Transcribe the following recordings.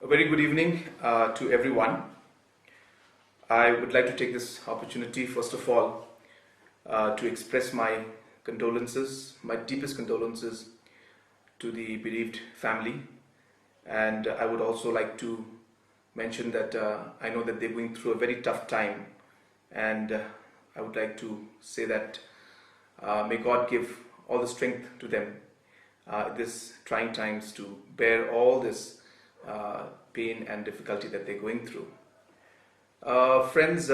A very good evening to everyone. I would like to take this opportunity, first of all, to express my condolences, my deepest condolences to the bereaved family. And I would also like to mention that I know that they're going through a very tough time. And I would like to say that may God give all the strength to them this trying times to bear all this pain and difficulty that they're going through. Friends,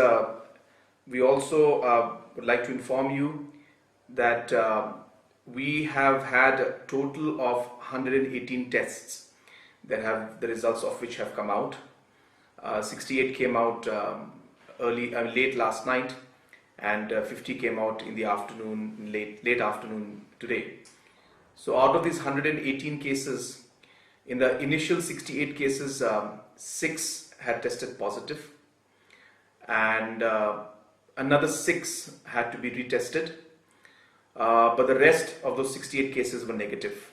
we also would like to inform you that we have had a total of 118 tests that have the results of which have come out. 68 came out late last night, and 50 came out in the afternoon, late afternoon today. So out of these 118 cases, in the initial 68 cases, 6 had tested positive, and another 6 had to be retested, but the rest of those 68 cases were negative.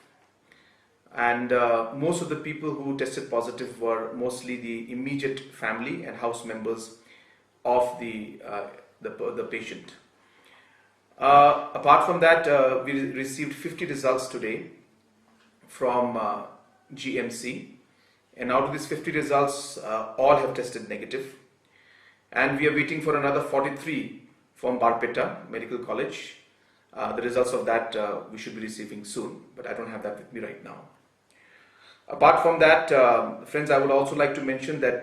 And most of the people who tested positive were mostly the immediate family and house members of the patient. Apart from that, we received 50 results today from GMC, and out of these 50 results, all have tested negative, and we are waiting for another 43 from Barpeta Medical College. The results of that we should be receiving soon, but I don't have that with me right now. Apart from that, friends, I would also like to mention that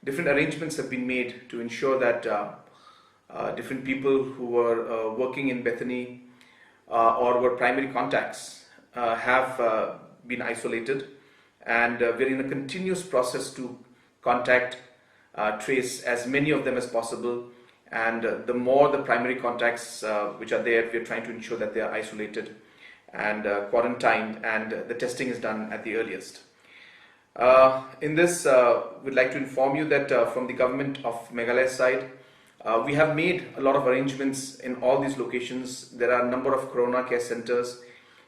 different arrangements have been made to ensure that different people who were working in Bethany or were primary contacts have been isolated, and we're in a continuous process to contact, trace as many of them as possible, and the more the primary contacts which are there, we're trying to ensure that they are isolated and quarantined, and the testing is done at the earliest. In this, we'd like to inform you that from the government of Meghalaya side, we have made a lot of arrangements in all these locations. There are a number of Corona care centers.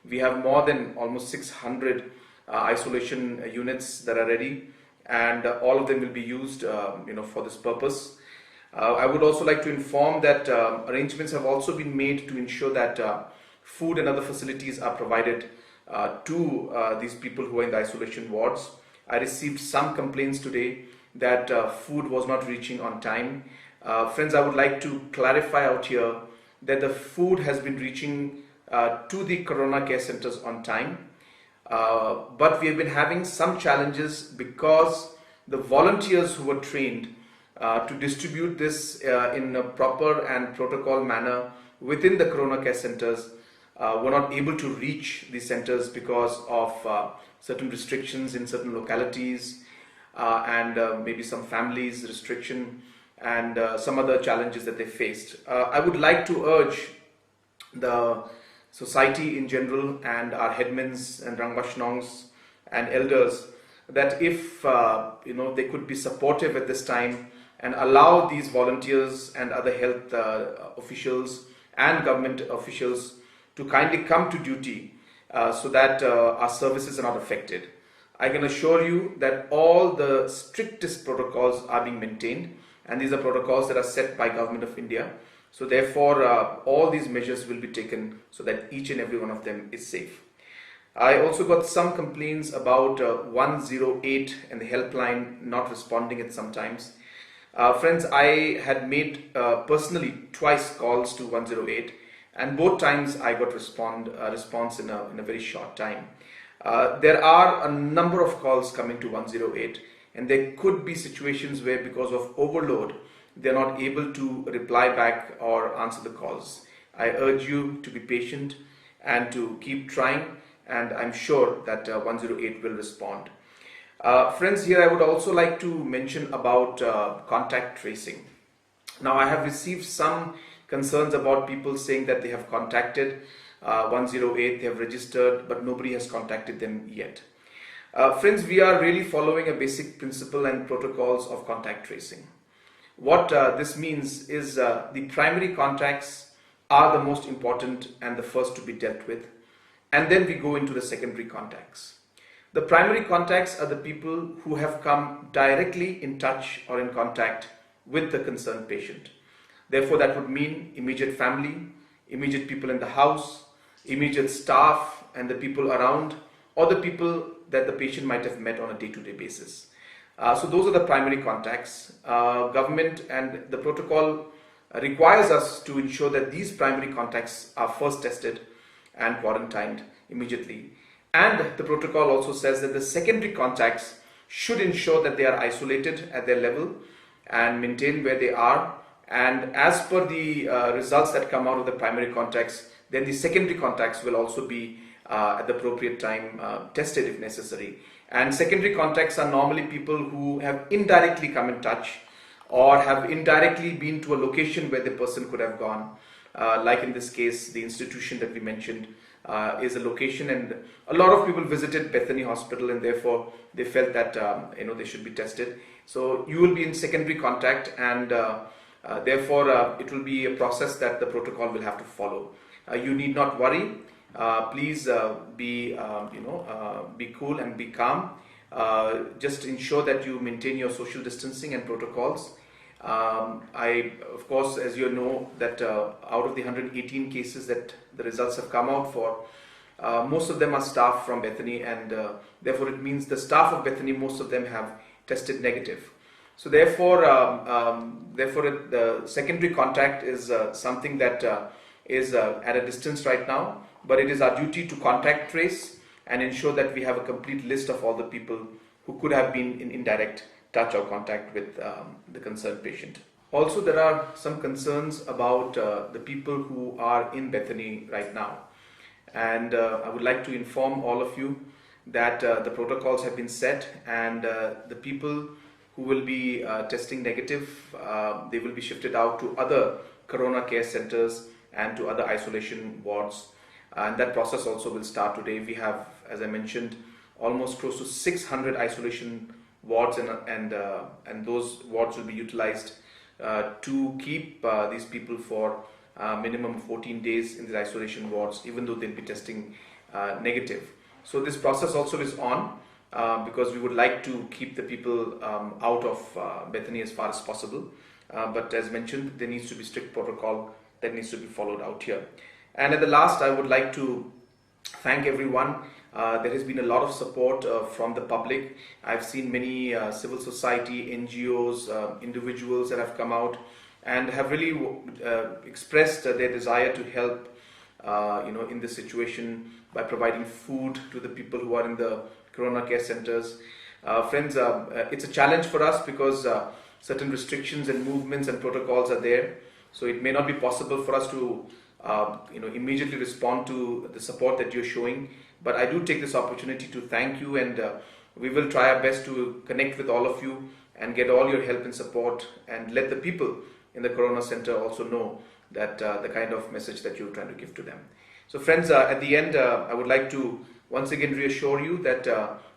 We have more than almost 600 isolation units that are ready, and all of them will be used for this purpose. I would also like to inform that arrangements have also been made to ensure that food and other facilities are provided to these people who are in the isolation wards. I received some complaints today that food was not reaching on time. Friends, I would like to clarify out here that the food has been reaching to the Corona care centers on time, but we have been having some challenges because the volunteers who were trained to distribute this in a proper and protocol manner within the Corona care centers were not able to reach the centers because of certain restrictions in certain localities and maybe some families restriction and some other challenges that they faced. I would like to urge the society in general and our headmans and Rangvashnongs and elders that if they could be supportive at this time and allow these volunteers and other health officials and government officials to kindly come to duty so that our services are not affected. I can assure you that all the strictest protocols are being maintained, and these are protocols that are set by Government of India. So therefore, all these measures will be taken so that each and every one of them is safe. I also got some complaints about 108 and the helpline not responding at some times. Friends, I had made personally twice calls to 108, and both times I got response in a very short time. There are a number of calls coming to 108, and there could be situations where because of overload, they're not able to reply back or answer the calls. I urge you to be patient and to keep trying, and I'm sure that 108 will respond. Friends, here I would also like to mention about contact tracing. Now, I have received some concerns about people saying that they have contacted 108, they have registered, but nobody has contacted them yet. Friends, we are really following a basic principle and protocols of contact tracing. What this means is the primary contacts are the most important and the first to be dealt with, and then we go into the secondary contacts. The primary contacts are the people who have come directly in touch or in contact with the concerned patient. Therefore, that would mean immediate family, immediate people in the house, immediate staff and the people around, or the people that the patient might have met on a day-to-day basis. So those are the primary contacts. Government and the protocol requires us to ensure that these primary contacts are first tested and quarantined immediately. And the protocol also says that the secondary contacts should ensure that they are isolated at their level and maintain where they are. And as per the results that come out of the primary contacts, then the secondary contacts will also be at the appropriate time tested if necessary. And secondary contacts are normally people who have indirectly come in touch or have indirectly been to a location where the person could have gone. Like in this case, the institution that we mentioned is a location, and a lot of people visited Bethany Hospital, and therefore they felt that they should be tested. So you will be in secondary contact, and therefore it will be a process that the protocol will have to follow. You need not worry. Please be cool and be calm. Just ensure that you maintain your social distancing and protocols. Of course, as you know, that out of the 118 cases that the results have come out for, most of them are staff from Bethany, and therefore it means the staff of Bethany, most of them have tested negative. So therefore, the secondary contact is something that is at a distance right now, but it is our duty to contact trace and ensure that we have a complete list of all the people who could have been in indirect touch or contact with the concerned patient. Also, there are some concerns about the people who are in Bethany right now, and I would like to inform all of you that the protocols have been set, and the people who will be testing negative, they will be shifted out to other corona care centers and to other isolation wards, and that process also will start today. We have, as I mentioned, almost close to 600 isolation wards, and those wards will be utilized to keep these people for minimum 14 days in the isolation wards, even though they'll be testing negative. So this process also is on because we would like to keep the people out of Bethany as far as possible. But as mentioned, there needs to be strict protocol that needs to be followed out here. And at the last, I would like to thank everyone. There has been a lot of support from the public. I've seen many civil society, NGOs, individuals that have come out and have really expressed their desire to help in this situation by providing food to the people who are in the corona care centers. Friends, it's a challenge for us because certain restrictions and movements and protocols are there. So it may not be possible for us to immediately respond to the support that you're showing. But I do take this opportunity to thank you, and we will try our best to connect with all of you and get all your help and support, and let the people in the Corona Center also know that the kind of message that you're trying to give to them. So friends, at the end, I would like to once again reassure you that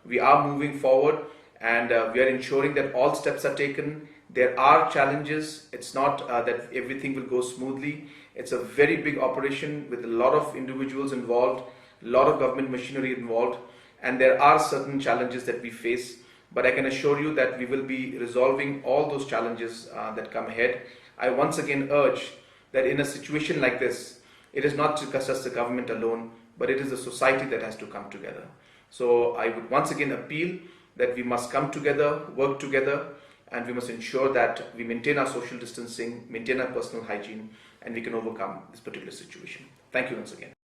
we are moving forward, and we are ensuring that all steps are taken. There are challenges. It's not that everything will go smoothly. It's a very big operation with a lot of individuals involved, a lot of government machinery involved, and there are certain challenges that we face, but I can assure you that we will be resolving all those challenges that come ahead. I once again urge that in a situation like this, it is not just the government alone, but it is the society that has to come together. So I would once again appeal that we must come together, work together, and we must ensure that we maintain our social distancing, maintain our personal hygiene, and we can overcome this particular situation. Thank you once again.